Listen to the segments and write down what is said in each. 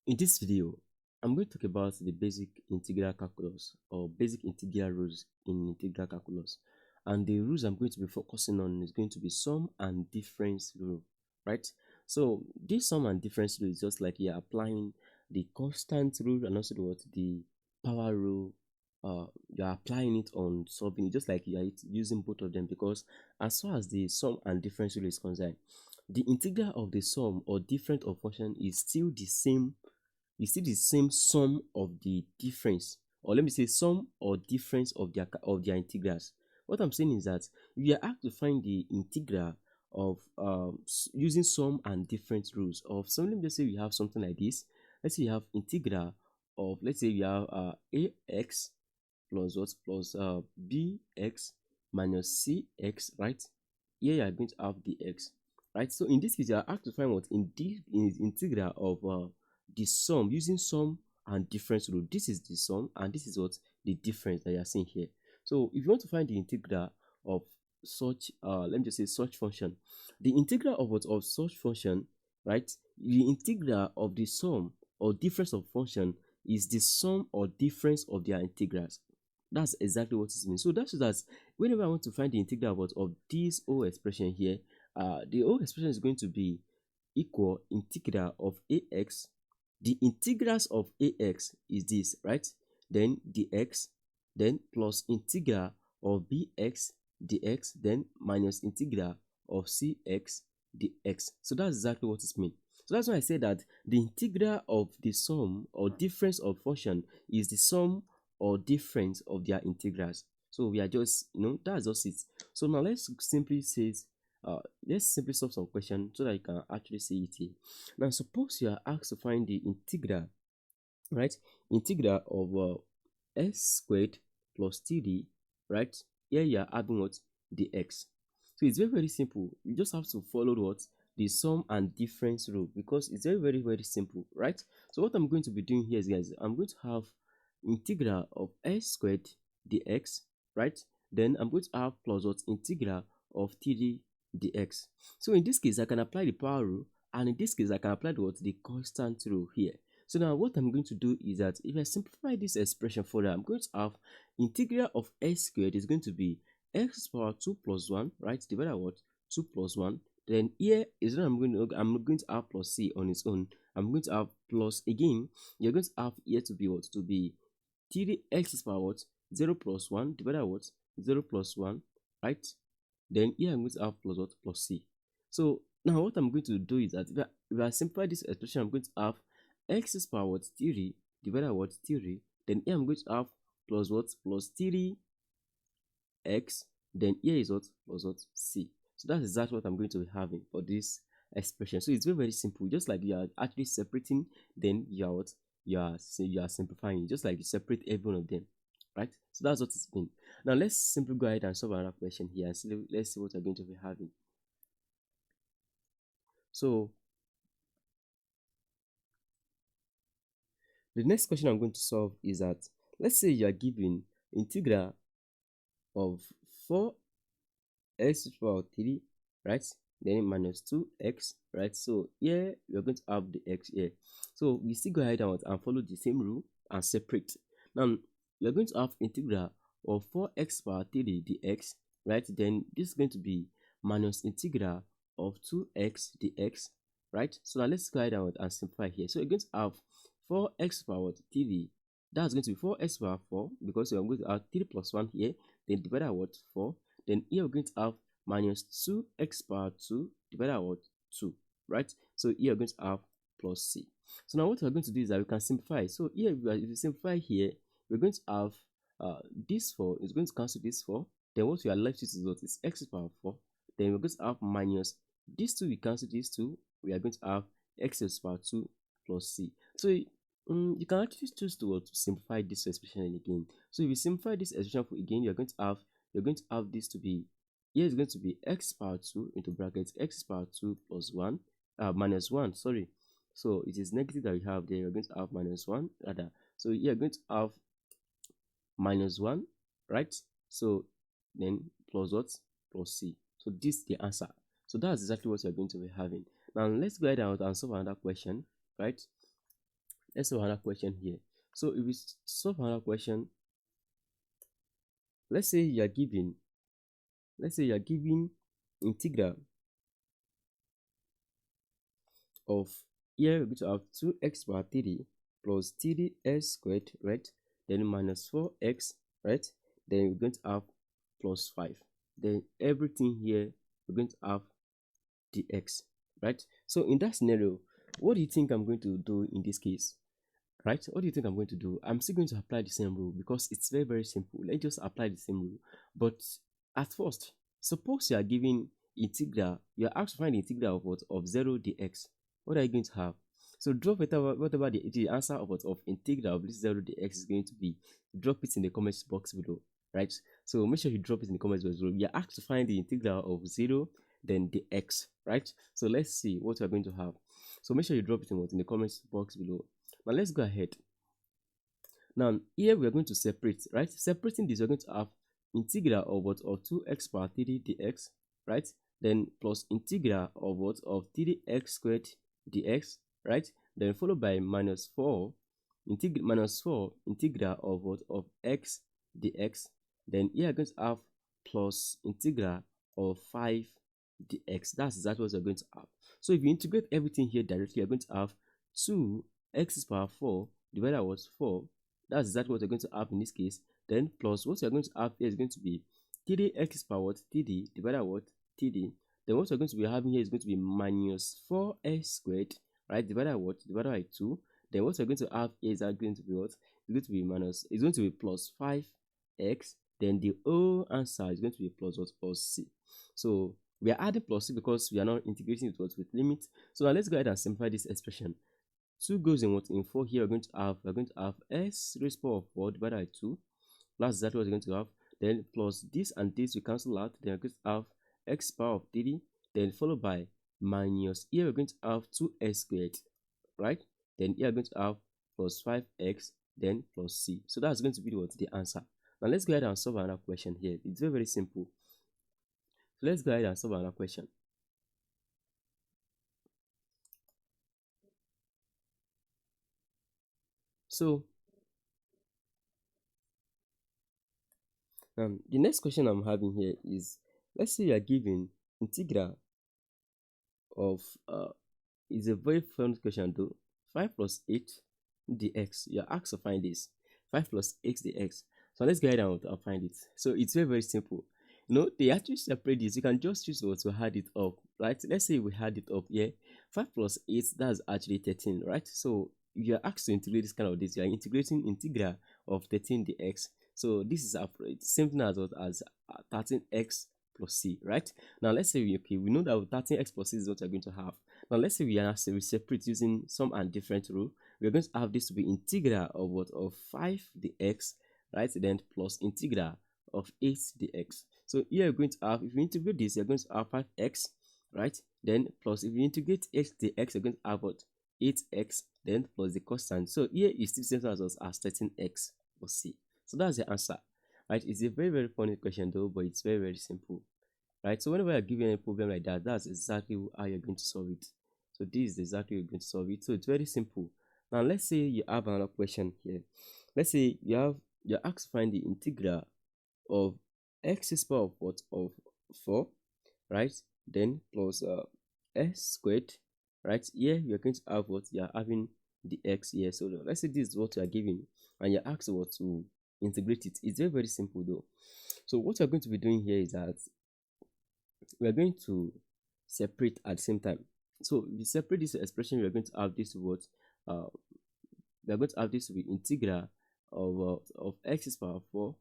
In this video, I'm going to talk about the basic integral calculus or basic integral rules in integral calculus. And the rules I'm going to be focusing on is going to be sum and difference rule, right? So this sum and difference rule is just like you're applying the constant rule and also the power rule. You're applying it on solving it, just like you're using both of them, because as far as the sum and difference rule is concerned, the integral of the sum or difference of function is still the same. You see the same sum of the difference, or let me say sum or difference of their integrals. What I'm saying is that if you are asked to find the integral of using sum and difference rules of some, let me just say we have something like this. Let's say you have integral of, let's say we have ax plus what plus bx minus cx, right? Here you are going to have dx, right? So in this case, you are asked to find what in integral of the sum using sum and difference rule. This is the sum and this is what the difference that you are seeing here. So if you want to find the integral of such let me just say such function, the integral of what of such function, right? The integral of the sum or difference of function is the sum or difference of their integrals. That's exactly what it means. So that's that whenever I want to find the integral of this whole expression here, the whole expression is going to be equal integral of ax. The integrals of ax is this, right? Then dx, then plus integral of bx dx, then minus integral of cx dx. So that's exactly what it means. So that's why I say that the integral of the sum or difference of function is the sum or difference of their integrals. So we are just, that's just it. So now let's simply say, let's simply solve some question so that you can actually see it here. Now suppose you are asked to find the integral, right? Integral of s squared plus 3d, right? Here you are adding what? The x. So it's very, very simple. You just have to follow what? The sum and difference rule, because it's very, very, very simple, right? So what I'm going to be doing here is, guys, I'm going to have integral of s squared dx, right? Then I'm going to have plus what? Integral of 3d dx. So in this case, I can apply the power rule, and in this case, I can apply the constant rule here. So now what I'm going to do is that if I simplify this expression further, I'm going to have integral of s squared is going to be x power 2 plus 1, right? Divided by what? 2 plus 1. Then here is when I'm going to have plus c on its own. I'm going to have plus again. You're going to have here to be what? To be 3x power what? 0 plus 1 divided by what? 0 plus 1, right? Then here I'm going to have plus what? Plus c. So now what I'm going to do is that if I simplify this expression, I'm going to have x is power what? 3 divided by what? 3. Then here I'm going to have plus what? Plus 3x. Then here is what? Plus what? C. So that's exactly what I'm going to be having for this expression. So it's very, very simple. Just like you are actually separating, then you are what? You are simplifying, just like you separate every one of them, right? So that's what it's been. Now let's simply go ahead and solve another question here and see, let's see what we're going to be having. So the next question I'm going to solve is that, let's say you are given integral of 4x to the power 3, right? Then minus 2x, right? So here we're going to have the x here. So we still go ahead and follow the same rule and separate. Now we're going to have integral of 4x power 3 dx, right? Then this is going to be minus integral of 2x dx, right? So now let's go ahead and simplify here. So we're going to have 4x power 3, that's going to be 4x power 4, because we're going to have 3 plus 1 here, then divided by what? 4. Then here we're going to have minus 2x power 2 divided by what? 2, right? So here we're going to have plus c. So now what we're going to do is that we can simplify. So here, if we simplify here, we're going to have this 4 is going to cancel this 4. Then what we are left with is what? Is x power 4. Then we're going to have minus these 2, we cancel these 2. We are going to have x power 2 plus c. So you can actually choose to simplify this expression again. So if you simplify this expression for again, you're going to have this to be, here is going to be x power 2 into brackets x power 2 plus 1 minus 1, sorry. So it is negative that we have there. We're going to have minus 1 rather. So you're going to have minus 1, right? So then plus what? Plus c. So this is the answer. So that's exactly what you're going to be having. Now let's go ahead and solve another question, right? let's solve another question here. So if we solve another question, let's say you are given, integral of, here we're going to have 2x power 3 plus 3x squared, right? Then minus 4x, right? Then we're going to have plus 5. Then everything here we're going to have dx, right? So in that scenario, what do you think I'm going to do in this case? Right? What do you think I'm going to do? I'm still going to apply the same rule because it's very, very simple. Let's just apply the same rule. But at first, suppose you are given integral, you are asked to find the integral of what? Of 0 dx. What are you going to have? So drop whatever the answer of what? Of integral of this 0 dx is going to be. Drop it in the comments box below. Right? So make sure you drop it in the comments box below. You are asked to find the integral of 0 then dx. Right? So let's see what we are going to have. So make sure you drop it in the comments box below. Now let's go ahead. Now here we are going to separate, right? Separating this, we're going to have integral of what? Of 2x power 3 dx, right? Then plus integral of what? Of 3x squared dx, right? Then followed by minus 4 integral of what? Of x dx. Then here we're going to have plus integral of 5 dx. That's exactly what we're going to have. So if you integrate everything here directly, you're going to have 2x power 4 divided by what? 4. That's exactly what you're going to have in this case. Then plus what you're going to have here is going to be 3x power what? 3 divided by what? 3. Then what you're going to be having here is going to be minus 4x squared, right? Divided by what? Divided by 2. Then what you're going to have here is going to be what? It's going to be minus, it's going to be plus 5x. Then the whole answer is going to be plus what? Plus c. So we are adding plus c because we are not integrating it with limit. So now let's go ahead and simplify this expression. 2 goes in what? In 4 here, we're going to have s raised power of 4 divided by 2. That's exactly what we're going to have. Then plus this and this we cancel out. Then we're going to have x power of 3. Then followed by minus, here we're going to have 2s squared, right? Then here we're going to have plus 5x, then plus c. So that's going to be what? The answer. Now let's go ahead and solve another question here. It's very, very simple. So let's go ahead and solve another question. So the next question I'm having here is, let's say you are given integral of is a very fun question though, 5 plus 8 dx. You're asked to find this 5 plus 8 dx. So let's go ahead and find it. So it's very, very simple. They actually separate this. You can just choose what to add it up, right? Let's say we add it up here. 5 plus 8, that's actually 13, right? So if you're asked to integrate this kind of this, you're integrating integral of 13 dx. So this is the same thing as what? As 13x plus c, right? Now let's say we know that 13x plus c is what we're going to have. Now let's say we separate using some and different rule. We're going to have this to be integral of what? Of 5 dx, right? Then plus integral of 8 dx. So here you're going to have, if you integrate this, you're going to have 5x, right? Then plus if you integrate 8 dx, you're going to have what? 8x, then plus the constant. So here is still the same as 13x plus c. So that's the answer, right? It's a very, very funny question though, but it's very, very simple, right? So whenever you're given a problem like that, that's exactly how you're going to solve it. So this is exactly how you're going to solve it. So it's very simple. Now let's say you have another question here. Let's say you're asked to find the integral of x is power of what? Of 4, right? Then plus s squared, right? Here you're going to have what? You're having the x here. So let's say this is what you're given and you're asked what to integrate it. It's very, very simple though. So what we're going to be doing here is that we're going to separate at the same time. So if you separate this expression, we're going to have this what? We're going to have this to be integral of x is power 4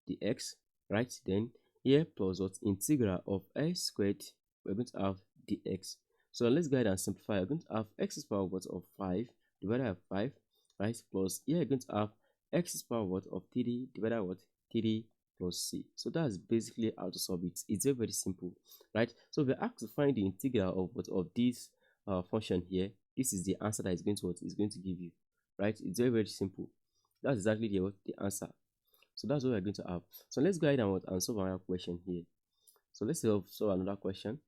dx, right? Then here plus what? Integral of x squared, we're going to have dx. So let's go ahead and simplify. We're going to have x is power what? Of 5 divided by 5, right? Plus here we're going to have x is power what? Of 3 divided by what? 3 plus c. So that's basically how to solve it. It's very, very simple, right? So we're asked to find the integral of what? Of this function here. This is the answer that is going to what? Is going to give you, right? It's very, very simple. That's exactly the answer. So that's what we're going to have. So let's go ahead and solve another question here. So let's solve another question.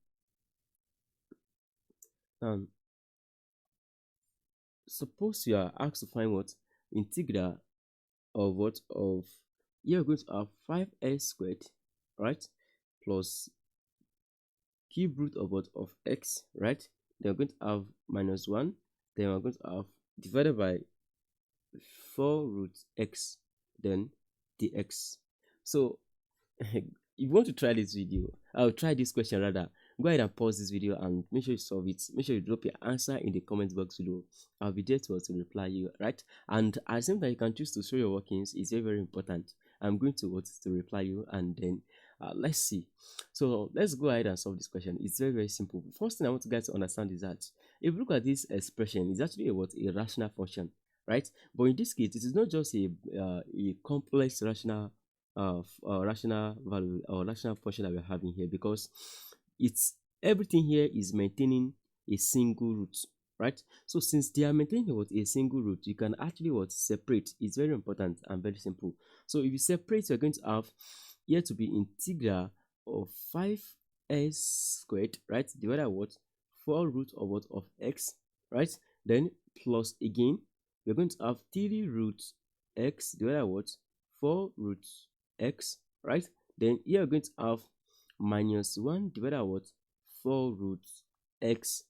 suppose you are asked to find what integral of what of, you're going to have 5x squared, right, plus cube root of what of x, right? Then we're going to have minus 1, then we're going to have divided by 4 root x, then dx. So if you want to try this video, I'll try this question rather, go ahead and pause this video and make sure you solve it. Make sure you drop your answer in the comment box below. I'll be there to reply you, right? And at the same time, you can choose to show your workings. It's very, very important. I'm going to reply you, and then let's see. So let's go ahead and solve this question. It's very, very simple. First thing I want you guys to understand is that if you look at this expression, it's actually a rational function, right? But in this case, it is not just a complex rational value or rational function that we're having here, because it's everything here is maintaining a single root, right? So since they are maintaining what a single root, you can actually what separate. It's very important and very simple. So if you separate, you're going to have here to be integral of 5s squared, right, divided by what 4 root of what of x, right, then plus again we're going to have 3 root x divided by what 4 root x, right, then here we're going to have minus 1 divided by what 4 root x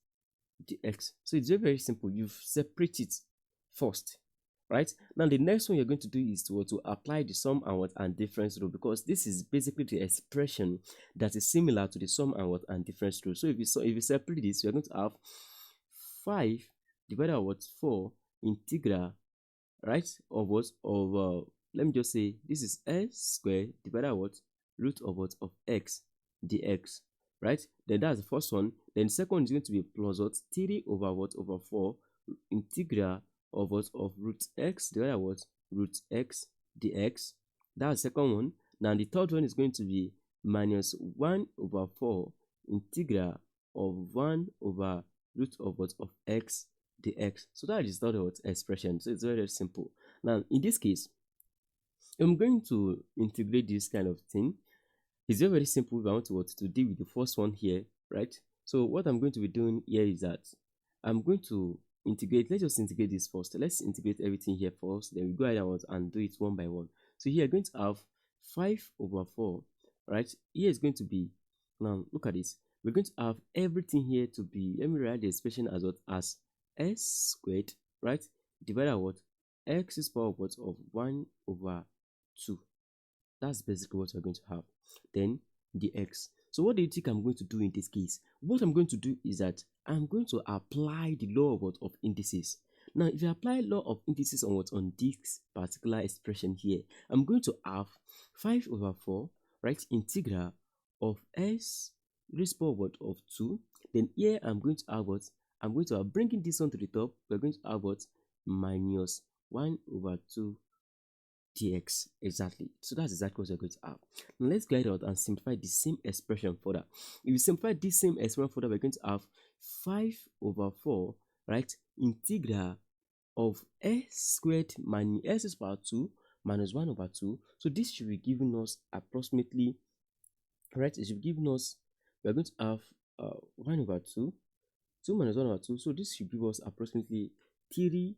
dx. So it's very, very simple. You've separated it first, right? Now the next one you're going to do is to apply the sum and what and difference rule, because this is basically the expression that is similar to the sum and what and difference rule. So if you separate this, you're going to have 5 divided by what 4 integral, right, of what of let me just say this is s squared divided by what root of what of x dx, right? Then that's the first one. Then the second one is going to be plus what 3 over what over 4 integral of what of root x divided by what root x dx. That's the second one. Now the third one is going to be minus 1 over 4 integral of 1 over root of what of x dx. So that is not what expression. So it's very, very simple. Now in this case, I'm going to integrate this kind of thing. It's very, very simple. If I want to deal with the first one here, right? So what I'm going to be doing here is that I'm going to integrate. Let's just integrate this first. Let's integrate everything here first. Then we go ahead and do it one by one. So here I'm going to have 5 over 4, right? Here is going to be, now look at this. We're going to have everything here to be, let me write the expression as what as s squared, right, divided by what x is power of what of 1 over 2. That's basically what we're going to have. Then dx. So what do you think I'm going to do in this case? What I'm going to do is that I'm going to apply the law of what of indices. Now, if you apply law of indices on what on this particular expression here, I'm going to have 5 over 4, right, integral of s raised power what of 2. Then here I'm going to have what I'm going to have, bringing this one to the top, we're going to have what minus 1 over 2 dx. Exactly. So that's exactly what we're going to have. Now let's go ahead and simplify the same expression further. If you simplify this same expression further, we're going to have 5 over 4, right, integral of s squared minus s is power 2 minus 1 over 2. So this should be giving us approximately, right, it should be giving us, we're going to have 1 over 2, 2 minus 1 over 2. So this should give us approximately 3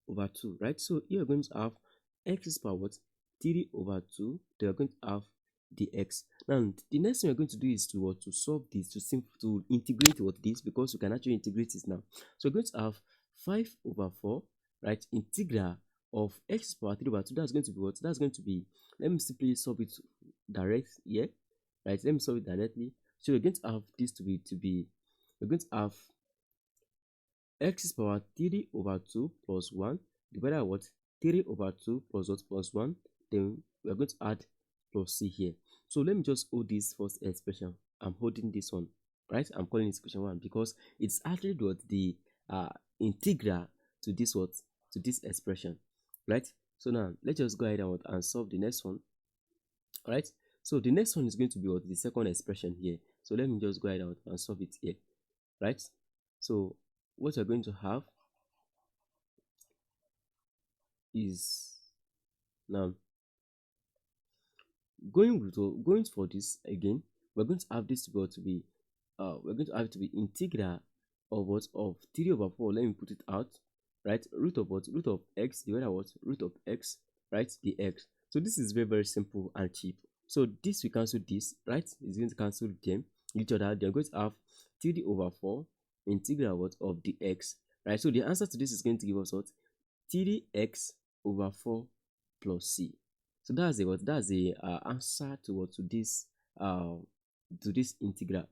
over 2, right? So here we're going to have x is power what 3 over 2. Then we're going to have dx. Now the next thing we're going to do is to solve this, to integrate what this, because we can actually integrate this now. So we're going to have 5 over 4, right, integral of x is power 3 over 2. That's going to be what? That's going to be, let me simply solve it direct here, right? Let me solve it directly. So we're going to have this to be we're going to have x is power 3 over 2 plus 1 divided by what 3 over 2 plus what plus 1. Then we are going to add plus c here. So let me just hold this first expression. I'm holding this one, right? I'm calling it expression 1 because it's actually what the integral to this what to this expression, right? So now let's just go ahead and solve the next one. All right, so the next one is going to be what the second expression here. So let me just go ahead and solve it here, right? So what you're going to have is, now going for this again, we're going to have this to be we're going to have it to be integral of what of 3 over 4. Let me put it out. right? Root of what? Root of x divided by what? Root of x, right? The x. So this is very, very simple and cheap. So this we cancel this, right? It's going to cancel them each other. They're going to have 3 over 4 integral what of the x, right? So the answer to this is going to give us what? 3x over 4 plus c. So that's a what? That's a answer to what? To this integral.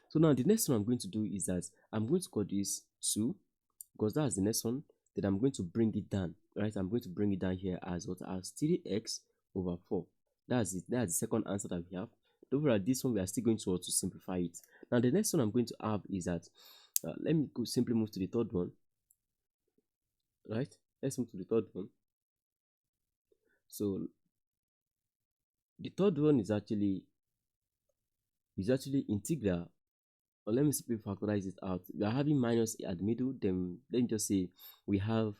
So now the next one I'm going to do is that I'm going to call this 2 because that's the next one. Then I'm going to bring it down, right? I'm going to bring it down here as what? As 3x over 4. That's it. That's the second answer that we have. Don't worry, this one we are still going to simplify it. Now the next one I'm going to have is that let me go simply move to the third one, right? Let's move to the third one. So the third one is actually integral, or let me simply factorize it out. We are having minus at the middle. Then let me just say we have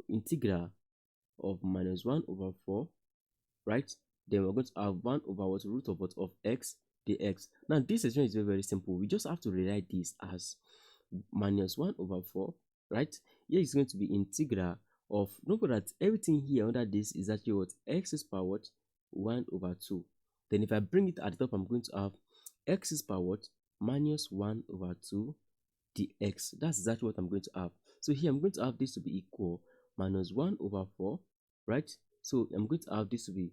integral of minus 1 over 4, right? Then we're going to have 1 over what? Root of what? Of x dx. Now this expression is very, very simple. We just have to rewrite this as minus 1 over 4, right? Here is going to be integral of, remember that everything here under this is actually what? X is power what? 1 over 2. Then if I bring it at the top, I'm going to have x is power what? Minus 1 over 2 dx. That's exactly what I'm going to have. So here I'm going to have this to be equal minus 1 over 4, right? So I'm going to have this to be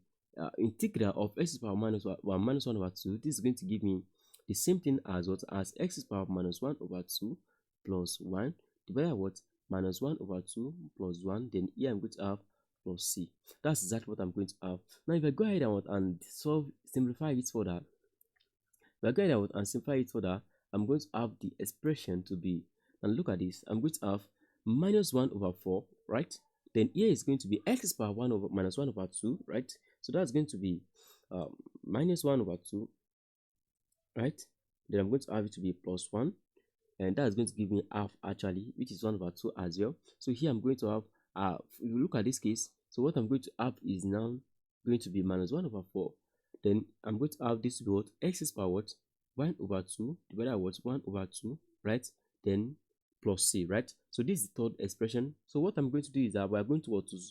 integral of x is power minus 1 minus 1 over 2. This is going to give me the same thing as what? As x is power minus 1 over 2 plus 1 divided by what? Minus 1 over 2 plus 1. Then here I'm going to have plus c. That's exactly what I'm going to have. Now if I go ahead and simplify it further, I'm going to have the expression to be, and look at this, I'm going to have minus 1 over 4, right? Then here is going to be x is power 1 over minus 1 over 2, right? So that's going to be minus 1 over 2, right? Then I'm going to have it to be plus 1, and that's going to give me half actually, which is 1 over 2 as well. So here I'm going to have, if you look at this case, so what I'm going to have is now going to be minus 1 over 4. Then I'm going to have this to be what? X is power what? 1 over 2 divided by what? 1 over 2, right? Then plus c, right? So this is the third expression. So what I'm going to do is that we are going to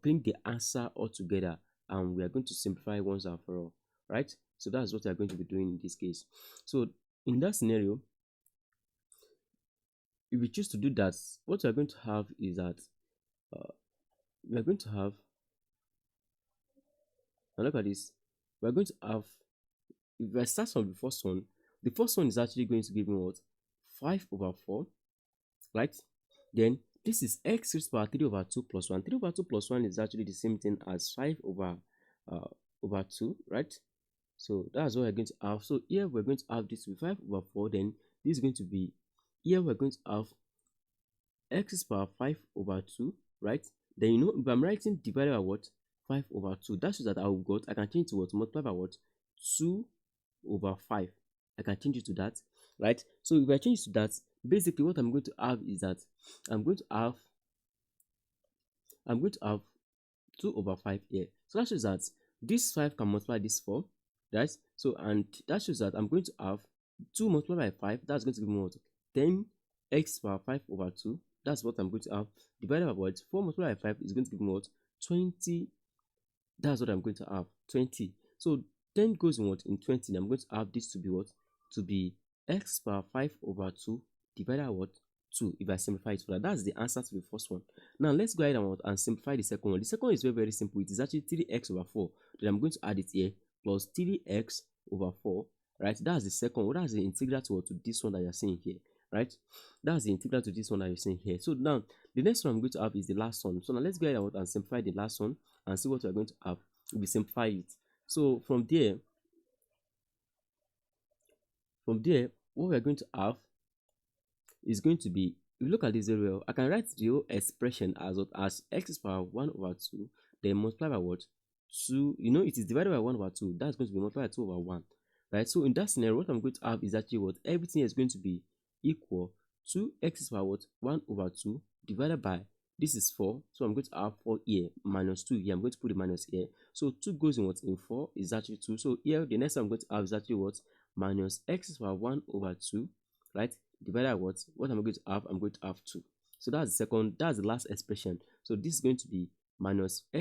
bring the answer all together, and we are going to simplify once and for all, right? So that's what we are going to be doing in this case. So in that scenario, if we choose to do that, what we are going to have is that we are going to have, now look at this, we are going to have, if I start from the first one is actually going to give me what? 5 over 4, right? Then this is x raised to power 3 over 2 plus 1. 3 over 2 plus 1 is actually the same thing as 5 over 2, right? So that's what we're going to have. So here we're going to have this with 5 over 4. Then this is going to be, here we're going to have x is power 5 over 2, right? Then if I'm writing divided by what? 5 over 2. That shows that I can change to what? Multiply by what? 2 over 5. I can change it to that, right? So if I change to that, basically what I'm going to have is that I'm going to have 2 over 5 here. So that shows that this 5 can multiply this 4, right? So, and that shows that I'm going to have 2 multiplied by 5. That's going to give me what? 10x power 5 over 2. That's what I'm going to have. Divided by what? 4 multiplied by 5 is going to give me what? 20. That's what I'm going to have. 20. So 10 goes in what? In 20. I'm going to have this to be what? To be x power 5 over 2 divided by what? 2. If I simplify it further, that's the answer to the first one. Now let's go ahead and simplify the second one. The second one is very, very simple. It is actually 3x over 4. Then I'm going to add it here plus 3x over 4. Right? That's the second one. That's the integral to this one that you're seeing here. Right? That's the integral to this one that you're seeing here. So now the next one I'm going to have is the last one. So now let's go ahead and simplify the last one and see what we're going to have. We simplify it. So from there, what we're going to have is going to be, if you look at this very well, I can write the whole expression as x is power 1 over 2, then multiply by what? 2. It is divided by 1 over 2. That's going to be multiplied by 2 over 1. Right? So in that scenario, what I'm going to have is actually what? Everything is going to be equal to x is power what? 1 over 2 divided by, this is 4. So I'm going to have 4 here minus 2 here. I'm going to put the minus here. So 2 goes in what? In 4 is actually 2. So here, the next one I'm going to have is actually what? Minus x is power 1 over 2, right? Divided by what? What am I going to have? I'm going to have 2. So that's the last expression. So this is going to be minus